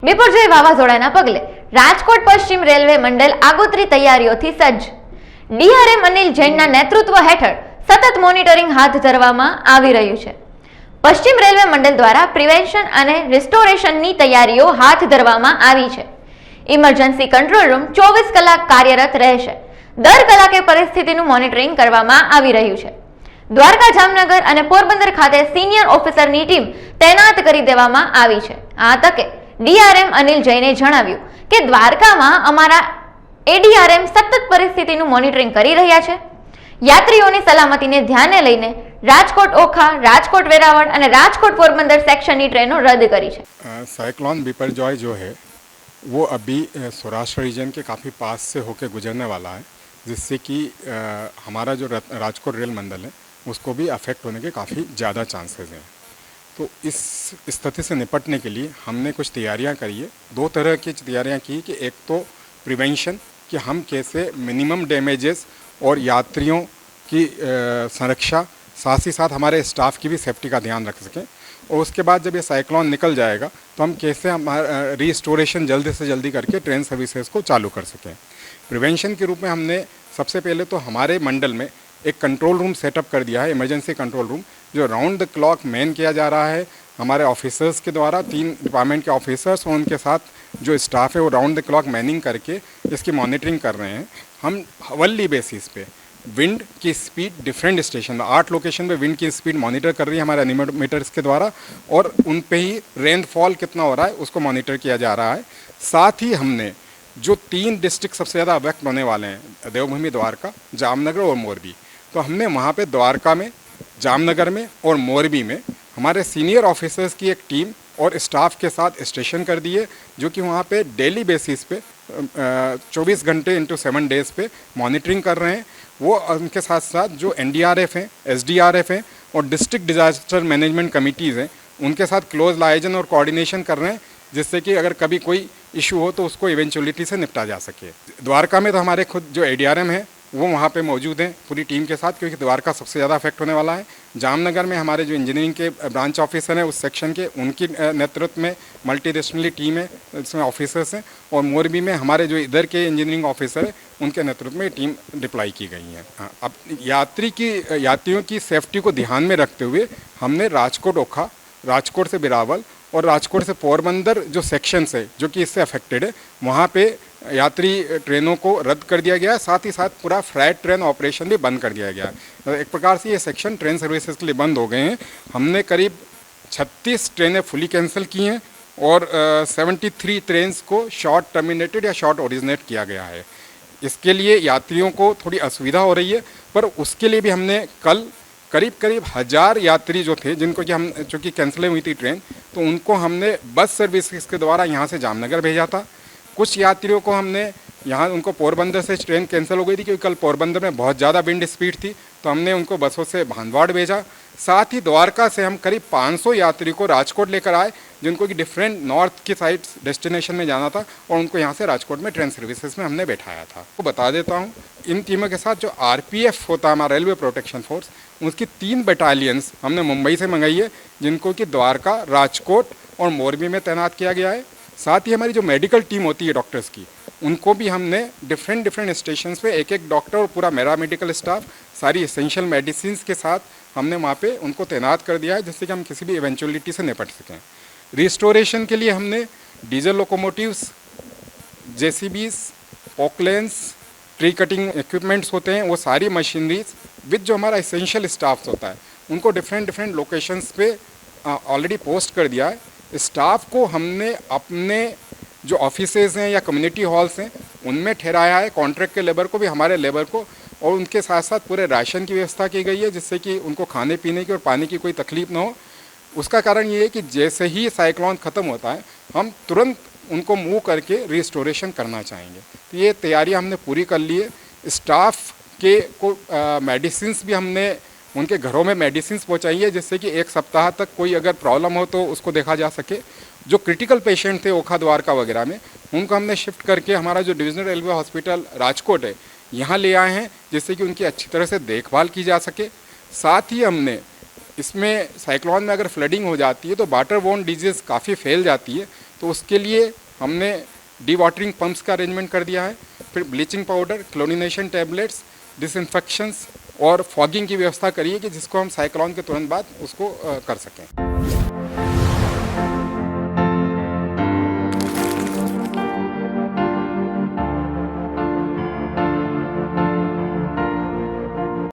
બિપરજોય વાવાઝોડાના પગલે રાજકોટ પશ્ચિમ રેલવે મંડળ આગોતરી તૈયારીઓથી સજ્જ. ડીઆરએમ અનિલ જૈનના નેતૃત્વ હેઠળ સતત મોનિટરિંગ હાથ ધરવામાં આવી રહ્યું છે. પશ્ચિમ રેલવે મંડળ દ્વારા પ્રિવેન્શન અને રિસ્ટોરેશનની તૈયારીઓ હાથ ધરવામાં આવી છે. ઇમરજન્સી કંટ્રોલ રૂમ 24 કલાક કાર્યરત રહેશે. દર કલાકે પરિસ્થિતિનું મોનિટરિંગ કરવામાં આવી રહ્યું છે. દ્વારકા, જામનગર અને પોરબંદર ખાતે સિનિયર ઓફિસરની ટીમ તૈનાત કરી દેવામાં આવી છે. આ તકે ડીઆરએમ અનિલ જૈને જણાવ્યું કે દ્વારકામાં અમારા એડીઆરએમ સતત પરિસ્થિતિનું મોનિટરિંગ કરી રહ્યા છે. યાત્રીઓની સલામતીને ધ્યાને લઈને રાજકોટ ઓખા, રાજકોટ વેરાવળ અને રાજકોટ પોરબંદર સેક્શનની ટ્રેનો રદ કરી છે. साइक्लोन बिपरजॉय जो है वो अभी सौराष्ट्र रीजन के काफ़ी पास से होकर गुजरने वाला है, जिससे कि हमारा जो राजकोट रेल मंडल है उसको भी अफेक्ट होने के काफ़ी ज़्यादा चांसेस हैं. तो इस स्थिति से निपटने के लिए हमने कुछ तैयारियां करी है. दो तरह की तैयारियां की कि एक तो प्रिवेंशन कि हम कैसे मिनिमम डैमेजेस और यात्रियों की संरक्षा, साथ ही साथ हमारे स्टाफ की भी सेफ्टी का ध्यान रख सकें. और उसके बाद जब ये साइक्लोन निकल जाएगा तो हम कैसे हमारा रीस्टोरेशन जल्दी से जल्दी करके ट्रेन सर्विसेज को चालू कर सकें. प्रिवेंशन के रूप में हमने सबसे पहले तो हमारे मंडल में एक कंट्रोल रूम सेटअप कर दिया है, इमरजेंसी कंट्रोल रूम, जो राउंड द क्लॉक मैन किया जा रहा है हमारे ऑफिसर्स के द्वारा. 3 डिपार्टमेंट के ऑफिसर्स और उनके साथ जो स्टाफ है वो राउंड द क्लॉक मैनिंग करके इसकी मॉनिटरिंग कर रहे हैं. हम हवल्ली बेसिस पे विंड की स्पीड डिफरेंट स्टेशन में 8 लोकेशन पे विंड की स्पीड मॉनिटर कर रही है हमारे एनीमीटर्स के द्वारा, और उन पे ही रेनफॉल कितना हो रहा है उसको मॉनिटर किया जा रहा है. साथ ही हमने जो 3 डिस्ट्रिक्ट सबसे ज़्यादा अफेक्ट होने वाले हैं, देवभूमि, द्वारका, जामनगर और मोरबी, तो हमने वहाँ पे द्वारका में, जामनगर में और मोरबी में हमारे सीनियर ऑफिसर्स की एक टीम और स्टाफ के साथ स्टेशन कर दिए, जो कि वहाँ पे डेली बेसिस पे 24 घंटे इंटू 7 डेज़ पे मॉनिटरिंग कर रहे हैं. वो उनके साथ साथ जो एनडीआरएफ हैं, एसडीआरएफ हैं और डिस्ट्रिक्ट डिजास्टर मैनेजमेंट कमिटीज़ हैं, उनके साथ क्लोज लाइजन और कोऑर्डिनेशन कर रहे हैं, जिससे कि अगर कभी कोई इशू हो तो उसको इवेंचुअलिटी से निपटा जा सके. द्वारका में तो हमारे खुद जो एडीआरएम है वो वहाँ पे मौजूद हैं पूरी टीम के साथ, क्योंकि द्वारका सबसे ज़्यादा अफेक्ट होने वाला है. जामनगर में हमारे जो इंजीनियरिंग के ब्रांच ऑफिसर हैं उस सेक्शन के, उनकी नेतृत्व में मल्टी डिस्ट्रिक्टली टीम है, इसमें ऑफिसर्स हैं. और मोरबी में हमारे जो इधर के इंजीनियरिंग ऑफिसर है उनके नेतृत्व में टीम डिप्लॉय की गई है. हाँ, अब यात्रियों की सेफ्टी को ध्यान में रखते हुए हमने राजकोट ओखा, राजकोट से बिरावल और राजकोट से पोरबंदर जो सेक्शंस है जो कि इससे अफेक्टेड है, वहाँ पे यात्री ट्रेनों को रद्द कर दिया गया है. साथ ही साथ पूरा फ्राइट ट्रेन ऑपरेशन भी बंद कर दिया गया है. एक प्रकार से ये सेक्शन ट्रेन सर्विसेज के लिए बंद हो गए हैं. हमने करीब 36 ट्रेनें फुली कैंसिल की हैं और 73 ट्रेन को शॉर्ट टर्मिनेटेड या शॉर्ट ओरिजिनेट किया गया है. इसके लिए यात्रियों को थोड़ी असुविधा हो रही है, पर उसके लिए भी हमने कल करीब 1000 यात्री जो थे जिनको कि हम चूँकि कैंसिल हुई थी ट्रेन, तो उनको हमने बस सर्विसेज के द्वारा यहाँ से जामनगर भेजा था. कुछ यात्रियों को हमने यहाँ, उनको पोरबंदर से ट्रेन कैंसिल हो गई थी क्योंकि कल पोरबंदर में बहुत ज़्यादा विंड स्पीड थी, तो हमने उनको बसों से भानवाड़ भेजा. साथ ही द्वारका से हम करीब 500 यात्री को राजकोट लेकर आए, जिनको कि डिफरेंट नॉर्थ की साइड डेस्टिनेशन में जाना था, और उनको यहाँ से राजकोट में ट्रेन सर्विसेज में हमने बैठाया था. वो बता देता हूँ, इन टीमों के साथ जो आरपीएफ होता है हमारा रेलवे प्रोटेक्शन फोर्स, उसकी 3 बटालियंस हमने मुंबई से मंगाई है, जिनको कि द्वारका, राजकोट और मोरबी में तैनात किया गया है. साथ ही हमारी जो मेडिकल टीम होती है डॉक्टर्स की, उनको भी हमने डिफरेंट स्टेशंस पे एक डॉक्टर और पूरा मेरा मेडिकल स्टाफ, सारी एसेंशियल मेडिसिन्स के साथ हमने वहाँ पे उनको तैनात कर दिया है, जिससे कि हम किसी भी इवेंचुअलिटी से निपट सकें. रिस्टोरेशन के लिए हमने diesel locomotives, JCBs, poclains, tree cutting equipments होते हैं, वो सारी मशीनरीज विद जो हमारा एसेंशियल स्टाफ होता है उनको डिफरेंट लोकेशंस पे ऑलरेडी पोस्ट कर दिया है. स्टाफ को हमने अपने जो ऑफिसेज हैं या कम्युनिटी हॉल्स हैं उनमें ठहराया है, कॉन्ट्रैक्ट के लेबर को भी, हमारे लेबर को, और उनके साथ साथ पूरे राशन की व्यवस्था की गई है, जिससे कि उनको खाने पीने की और पानी की कोई तकलीफ ना हो. उसका कारण ये है कि जैसे ही साइक्लोन ख़त्म होता है हम तुरंत उनको मूव करके रिस्टोरेशन करना चाहेंगे. तो ये तैयारी हमने पूरी कर ली है. स्टाफ के को मेडिसिन्स भी हमने उनके घरों में मेडिसिन्स पहुँचाई है, जिससे कि 1 सप्ताह तक कोई अगर प्रॉब्लम हो तो उसको देखा जा सके. जो क्रिटिकल पेशेंट थे ओखा, द्वारका वगैरह में, उनको हमने शिफ्ट करके हमारा जो डिविजनल रेलवे हॉस्पिटल राजकोट है यहाँ ले आए हैं, जिससे कि उनकी अच्छी तरह से देखभाल की जा सके. साथ ही हमने इसमें साइक्लोन में अगर फ्लडिंग हो जाती है तो वाटर बोर्न डिजीज़ काफ़ी फैल जाती है, तो उसके लिए हमने डी वाटरिंग पम्प्स का अरेंजमेंट कर दिया है, फिर ब्लीचिंग पाउडर, क्लोरिनेशन टैबलेट्स, डिसइंफेक्शंस और फॉगिंग की व्यवस्था करी है कि जिसको हम साइक्लोन के तुरंत बाद उसको कर सकें।